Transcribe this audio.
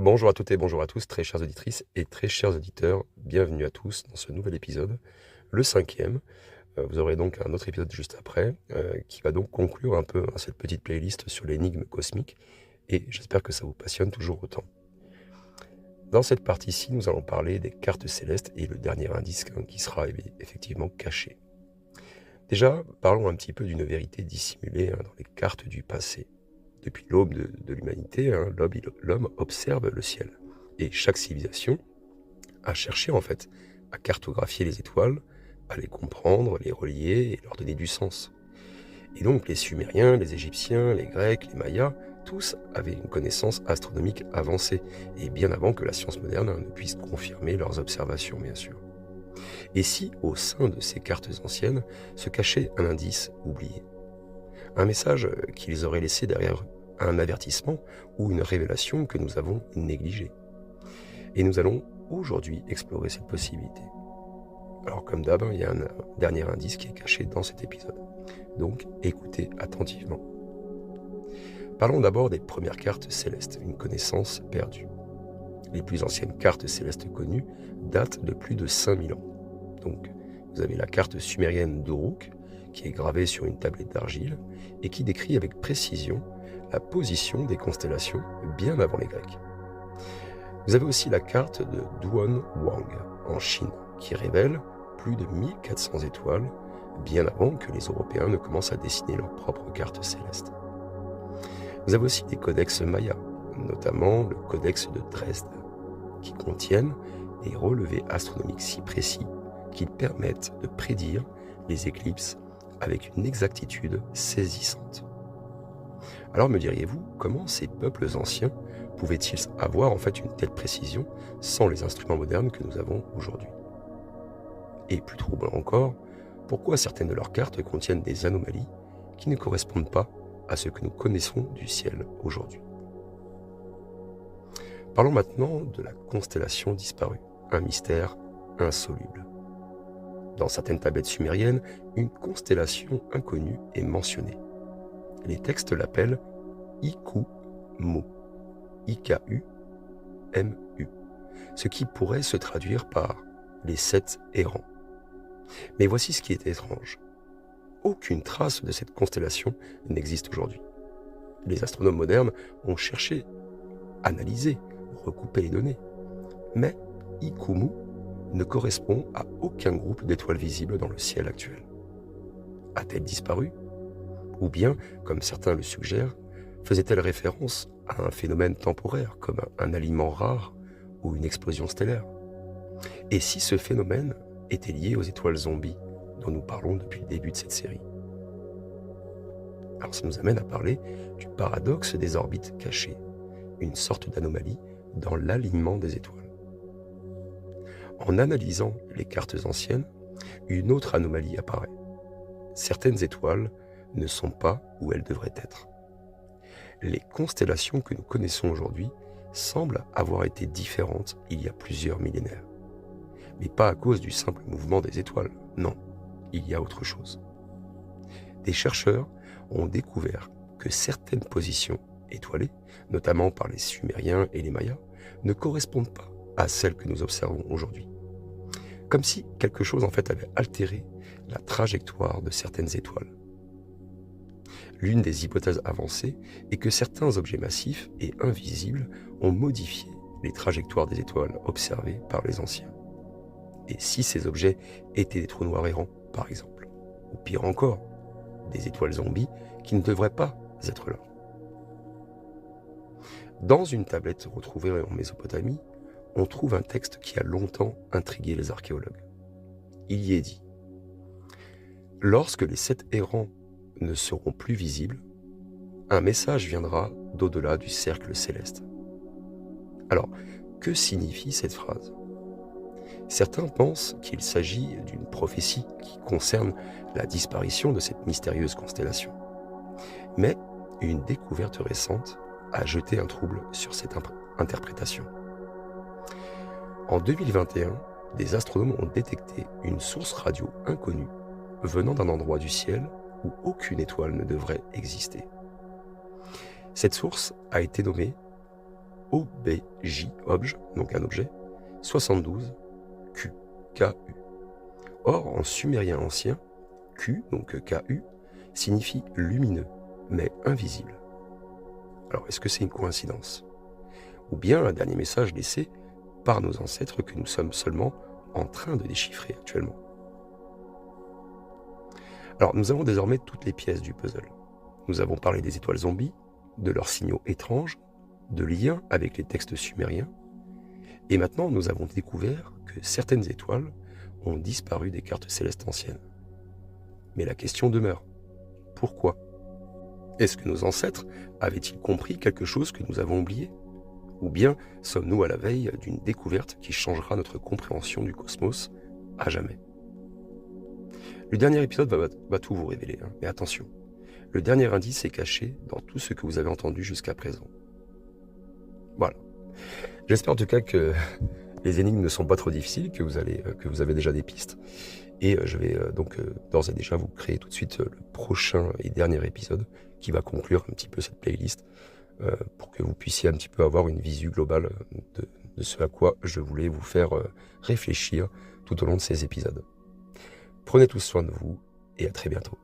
Bonjour à toutes et bonjour à tous, très chères auditrices et très chers auditeurs. Bienvenue à tous dans ce nouvel épisode, le cinquième. Vous aurez donc un autre épisode juste après, qui va donc conclure un peu cette petite playlist sur l'énigme cosmique. Et j'espère que ça vous passionne toujours autant. Dans cette partie-ci, nous allons parler des cartes célestes et le dernier indice qui sera effectivement caché. Déjà, parlons un petit peu d'une vérité dissimulée dans les cartes du passé. Depuis l'aube de l'humanité, l'homme observe le ciel. Et chaque civilisation a cherché en fait à cartographier les étoiles, à les comprendre, les relier et leur donner du sens. Et donc les Sumériens, les Égyptiens, les Grecs, les Mayas, tous avaient une connaissance astronomique avancée, et bien avant que la science moderne ne puisse confirmer leurs observations, bien sûr. Et si, au sein de ces cartes anciennes, se cachait un indice oublié, un message qu'ils auraient laissé derrière eux, un avertissement ou une révélation que nous avons négligée. Et nous allons aujourd'hui explorer cette possibilité. Alors comme d'hab, il y a un dernier indice qui est caché dans cet épisode. Donc écoutez attentivement. Parlons d'abord des premières cartes célestes, une connaissance perdue. Les plus anciennes cartes célestes connues datent de plus de 5000 ans. Donc vous avez la carte sumérienne d'Uruk, qui est gravée sur une tablette d'argile et qui décrit avec précision la position des constellations bien avant les Grecs. Vous avez aussi la carte de Duan Wang en Chine, qui révèle plus de 1400 étoiles, bien avant que les Européens ne commencent à dessiner leurs propres cartes célestes. Vous avez aussi des codex mayas, notamment le codex de Dresde, qui contiennent des relevés astronomiques si précis qu'ils permettent de prédire les éclipses avec une exactitude saisissante. Alors me diriez-vous, comment ces peuples anciens pouvaient-ils avoir en fait une telle précision sans les instruments modernes que nous avons aujourd'hui? Et plus troublant encore, pourquoi certaines de leurs cartes contiennent des anomalies qui ne correspondent pas à ce que nous connaissons du ciel aujourd'hui? Parlons maintenant de la constellation disparue, un mystère insoluble. Dans certaines tablettes sumériennes, une constellation inconnue est mentionnée. Les textes l'appellent Iku-Mu, I-K-U-M-U, ce qui pourrait se traduire par les 7 errants. Mais voici ce qui est étrange. Aucune trace de cette constellation n'existe aujourd'hui. Les astronomes modernes ont cherché, analysé, recoupé les données. Mais Ikumu ne correspond à aucun groupe d'étoiles visibles dans le ciel actuel. A-t-elle disparu? Ou bien, comme certains le suggèrent, faisait-elle référence à un phénomène temporaire comme un aliment rare ou une explosion stellaire? Et si ce phénomène était lié aux étoiles zombies dont nous parlons depuis le début de cette série? Alors ça nous amène à parler du paradoxe des orbites cachées, une sorte d'anomalie dans l'alignement des étoiles. En analysant les cartes anciennes, une autre anomalie apparaît. Certaines étoiles ne sont pas où elles devraient être. Les constellations que nous connaissons aujourd'hui semblent avoir été différentes il y a plusieurs millénaires. Mais pas à cause du simple mouvement des étoiles, non, il y a autre chose. Des chercheurs ont découvert que certaines positions étoilées, notamment par les Sumériens et les Mayas, ne correspondent pas à celles que nous observons aujourd'hui. Comme si quelque chose en fait avait altéré la trajectoire de certaines étoiles. L'une des hypothèses avancées est que certains objets massifs et invisibles ont modifié les trajectoires des étoiles observées par les anciens. Et si ces objets étaient des trous noirs errants, par exemple, ou pire encore, des étoiles zombies qui ne devraient pas être là. Dans une tablette retrouvée en Mésopotamie, on trouve un texte qui a longtemps intrigué les archéologues. Il y est dit « Lorsque les 7 errants ne seront plus visibles, un message viendra d'au-delà du cercle céleste. » Alors, que signifie cette phrase? Certains pensent qu'il s'agit d'une prophétie qui concerne la disparition de cette mystérieuse constellation. Mais une découverte récente a jeté un trouble sur cette interprétation. En 2021, des astronomes ont détecté une source radio inconnue venant d'un endroit du ciel où aucune étoile ne devrait exister. Cette source a été nommée obj, donc un objet, 72 Q, KU. Or, en sumérien ancien, Q, donc KU, signifie lumineux, mais invisible. Alors, est-ce que c'est une coïncidence? Ou bien un dernier message laissé par nos ancêtres que nous sommes seulement en train de déchiffrer actuellement? Alors, nous avons désormais toutes les pièces du puzzle. Nous avons parlé des étoiles zombies, de leurs signaux étranges, de liens avec les textes sumériens, et maintenant nous avons découvert que certaines étoiles ont disparu des cartes célestes anciennes. Mais la question demeure. Pourquoi? Est-ce que nos ancêtres avaient-ils compris quelque chose que nous avons oublié? Ou bien sommes-nous à la veille d'une découverte qui changera notre compréhension du cosmos à jamais? Le dernier épisode va tout vous révéler, mais attention, le dernier indice est caché dans tout ce que vous avez entendu jusqu'à présent. Voilà. J'espère en tout cas que les énigmes ne sont pas trop difficiles, que vous avez déjà des pistes. Et je vais donc d'ores et déjà vous créer tout de suite le prochain et dernier épisode qui va conclure un petit peu cette playlist pour que vous puissiez un petit peu avoir une visu globale de ce à quoi je voulais vous faire réfléchir tout au long de ces épisodes. Prenez tous soin de vous et à très bientôt.